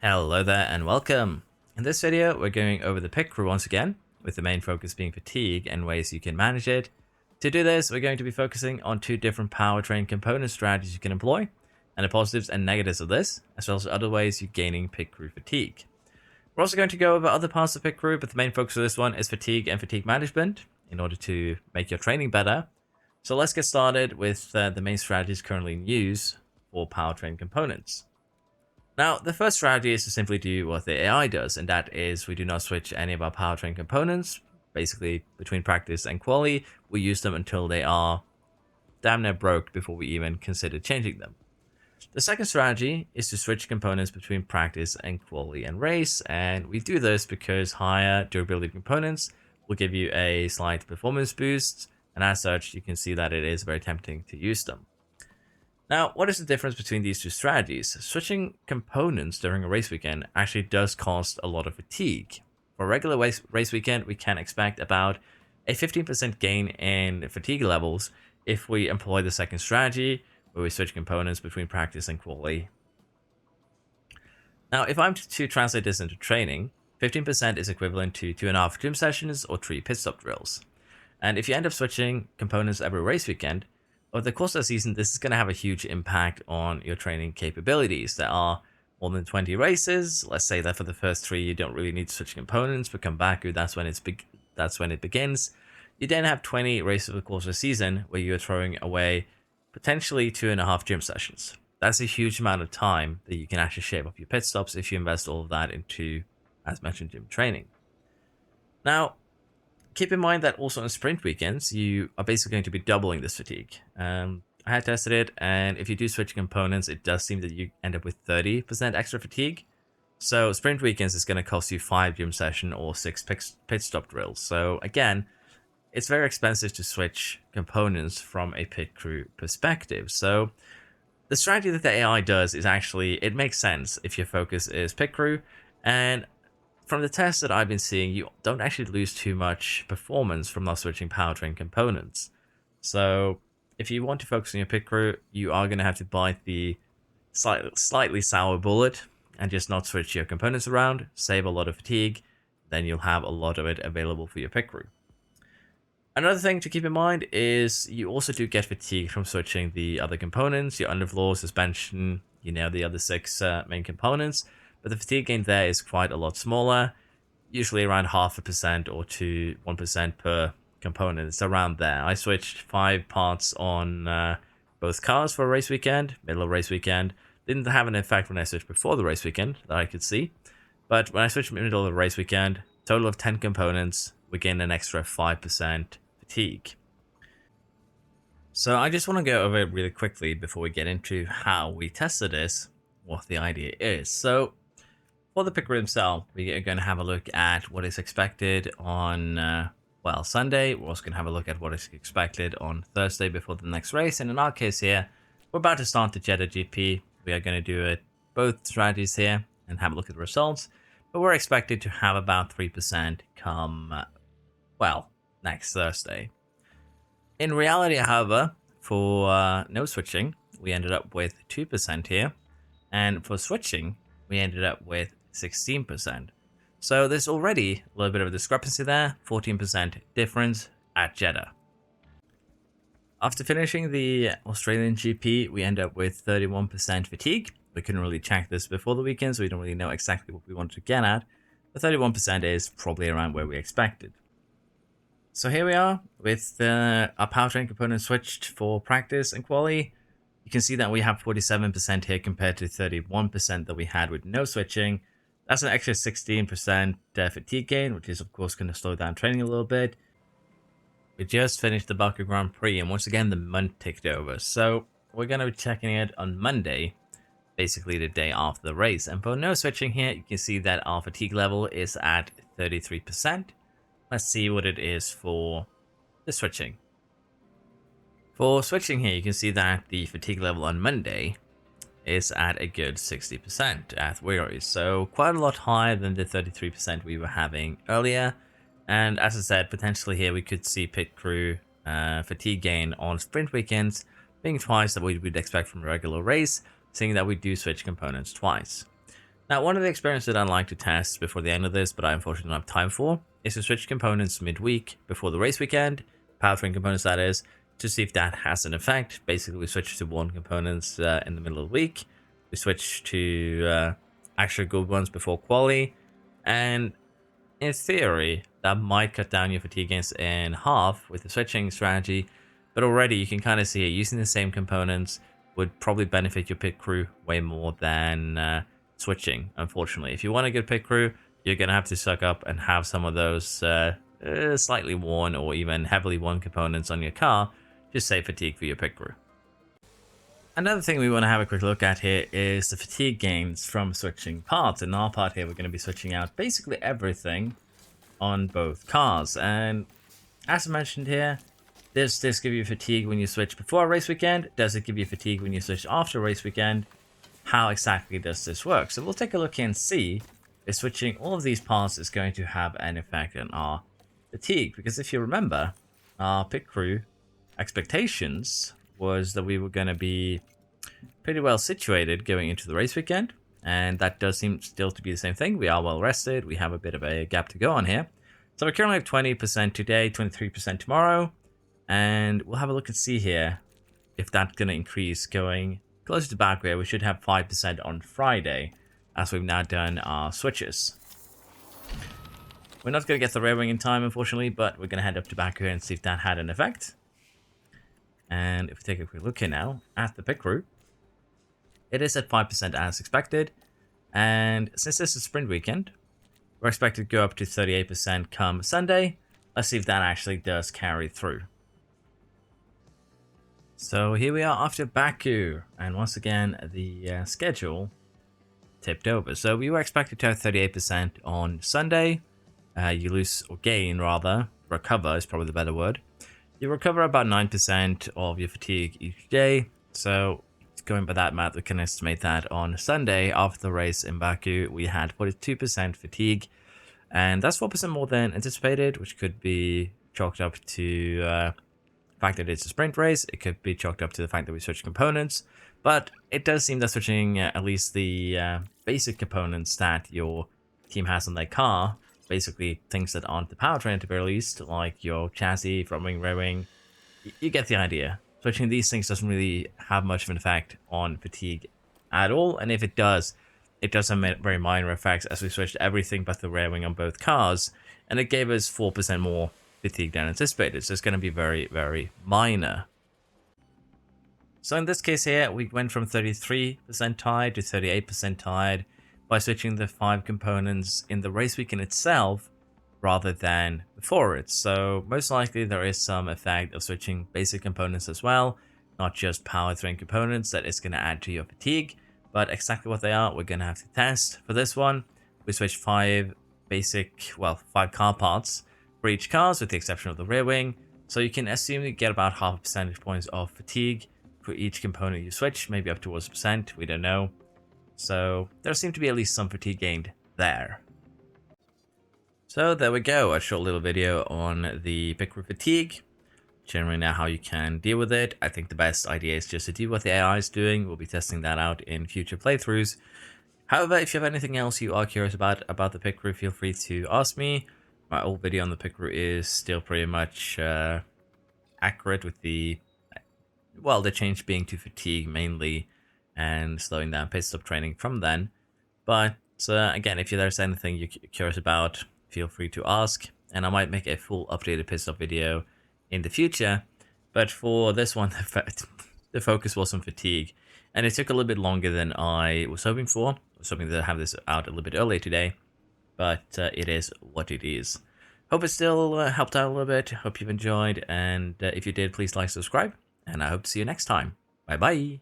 Hello there and welcome. In this video, we're going over the pit crew once again, with the main focus being fatigue and ways you can manage it. To do this, we're going to be focusing on two different powertrain component strategies you can employ, and the positives and negatives of this, as well as other ways you're gaining pit crew fatigue. We're also going to go over other parts of pit crew, but the main focus of this one is fatigue and fatigue management, in order to make your training better. So let's get started with the main strategies currently in use for powertrain components. Now, the first strategy is to simply do what the AI does, and that is we do not switch any of our powertrain components. Basically, between practice and quali, we use them until they are damn near broke before we even consider changing them. The second strategy is to switch components between practice and quali and race, and we do this because higher durability components will give you a slight performance boost, and as such, you can see that it is very tempting to use them. Now, what is the difference between these two strategies? Switching components during a race weekend actually does cost a lot of fatigue. For a regular race weekend, we can expect about a 15% gain in fatigue levels if we employ the second strategy, where we switch components between practice and quali. Now, if I'm to translate this into training, 15% is equivalent to 2.5 gym sessions or 3 pit stop drills. And if you end up switching components every race weekend, over the course of the season, this is going to have a huge impact on your training capabilities. There are more than 20 races. Let's say that for the first 3, you don't really need to switch components, but come back, that's when it begins. You then have 20 races over the course of the season where you're throwing away potentially 2.5 gym sessions. That's a huge amount of time that you can actually shave off your pit stops if you invest all of that into, as mentioned, gym training. Now, keep in mind that also on sprint weekends, you are basically going to be doubling this fatigue. I had tested it, and if you do switch components, it does seem that you end up with 30% extra fatigue. So sprint weekends is going to cost you 5 gym session or 6 pit stop drills. So again, it's very expensive to switch components from a pit crew perspective. So the strategy that the AI does is actually, it makes sense if your focus is pit crew, and from the tests that I've been seeing, you don't actually lose too much performance from not switching powertrain components. So if you want to focus on your pit crew, you are going to have to bite the slightly sour bullet and just not switch your components around, save a lot of fatigue, then you'll have a lot of it available for your pit crew. Another thing to keep in mind is you also do get fatigue from switching the other components, your underfloor, suspension, the other 6 main components. But the fatigue gain there is quite a lot smaller, usually around 0.5% or to 1% per component. It's around there. I switched 5 parts on both cars for a race weekend, middle of race weekend. Didn't have an effect when I switched before the race weekend that I could see. But when I switched middle of the race weekend, total of 10 components, we gain an extra 5% fatigue. So I just want to go over it really quickly before we get into how we tested this, what the idea is. So for the pit crew himself, we are going to have a look at what is expected on, Sunday. We're also going to have a look at what is expected on Thursday before the next race. And in our case here, we're about to start the Jeddah GP. We are going to do it both strategies here and have a look at the results. But we're expected to have about 3% come, next Thursday. In reality, however, for no switching, we ended up with 2% here. And for switching, we ended up with 16%. So there's already a little bit of a discrepancy there, 14% difference at Jeddah. After finishing the Australian GP, we end up with 31% fatigue. We couldn't really check this before the weekend, so we don't really know exactly what we wanted to get at, but 31% is probably around where we expected. So here we are with our powertrain component switched for practice and quali. You can see that we have 47% here compared to 31% that we had with no switching. That's an extra 16% fatigue gain, which is of course going to slow down training a little bit. We just finished the Baku Grand Prix, and once again the month ticked over. So we're going to be checking it on Monday, basically the day after the race. And for no switching here, you can see that our fatigue level is at 33%. Let's see what it is for the switching. For switching here, you can see that the fatigue level on Monday is at a good 60% at Weary, so quite a lot higher than the 33% we were having earlier. And as I said, potentially here we could see pit crew fatigue gain on sprint weekends being twice that we would expect from a regular race, seeing that we do switch components twice. Now, one of the experiments that I'd like to test before the end of this, but I unfortunately don't have time for, is to switch components midweek before the race weekend, powertrain components that is, to see if that has an effect. Basically, we switch to one components in the middle of the week, we switch to actual good ones before quali, and in theory, that might cut down your fatigue gains in half with the switching strategy, but already you can kind of see it. Using the same components would probably benefit your pit crew way more than switching, unfortunately. If you want a good pit crew, you're going to have to suck up and have some of those slightly worn or even heavily worn components on your car to save fatigue for your pit crew. Another thing we want to have a quick look at here is the fatigue gains from switching parts. In our part here, we're going to be switching out basically everything on both cars. And as I mentioned here, does this give you fatigue when you switch before a race weekend? Does it give you fatigue when you switch after a race weekend? How exactly does this work? So we'll take a look here and see if switching all of these parts is going to have an effect on our fatigue. Because if you remember, our pit crew expectations was that we were going to be pretty well situated going into the race weekend, and that does seem still to be the same thing. We are well rested. We have a bit of a gap to go on here. So we currently have 20% today, 23% tomorrow, and we'll have a look and see here if that's going to increase going closer to back where we should have 5% on Friday as we've now done our switches. We're not going to get the rear wing in time, unfortunately, but we're going to head up to back here and see if that had an effect. And if we take a quick look here now at the pit crew, it is at 5% as expected. And since this is sprint weekend, we're expected to go up to 38% come Sunday. Let's see if that actually does carry through. So here we are after Baku. And once again, the schedule tipped over. So we were expected to have 38% on Sunday. You lose, or gain rather, recover is probably the better word. You recover about 9% of your fatigue each day. So going by that math, we can estimate that on Sunday after the race in Baku, we had 42% fatigue. And that's 4% more than anticipated, which could be chalked up to the fact that it's a sprint race. It could be chalked up to the fact that we switched components. But it does seem that switching at least the basic components that your team has on their car, basically things that aren't the powertrain at the very least, like your chassis, front wing, rear wing, you get the idea. Switching these things doesn't really have much of an effect on fatigue at all, and if it does have very minor effects as we switched everything but the rear wing on both cars, and it gave us 4% more fatigue than anticipated, so it's going to be very, very minor. So in this case here, we went from 33% tired to 38% tired by switching the 5 components in the race weekend itself rather than before it. So most likely there is some effect of switching basic components as well, not just powertrain components that is going to add to your fatigue, but exactly what they are, we're going to have to test. For this one, we switched 5 car parts for each cars with the exception of the rear wing. So you can assume you get about half a percentage points of fatigue for each component you switch, maybe up towards %, we don't know. So there seemed to be at least some fatigue gained there. So there we go, a short little video on the pit crew fatigue. Generally now how you can deal with it. I think the best idea is just to do what the AI is doing. We'll be testing that out in future playthroughs. However, if you have anything else you are curious about the pit crew, feel free to ask me. My old video on the pit crew is still pretty much accurate with the change being to fatigue mainly and slowing down pit stop training from then. But again, if there's anything you're curious about, feel free to ask, and I might make a full updated pit stop video in the future. But for this one, the focus was on fatigue, and it took a little bit longer than I was hoping for. I was hoping to have this out a little bit earlier today, but it is what it is. Hope it still helped out a little bit. Hope you've enjoyed, and if you did, please like, subscribe, and I hope to see you next time. Bye bye.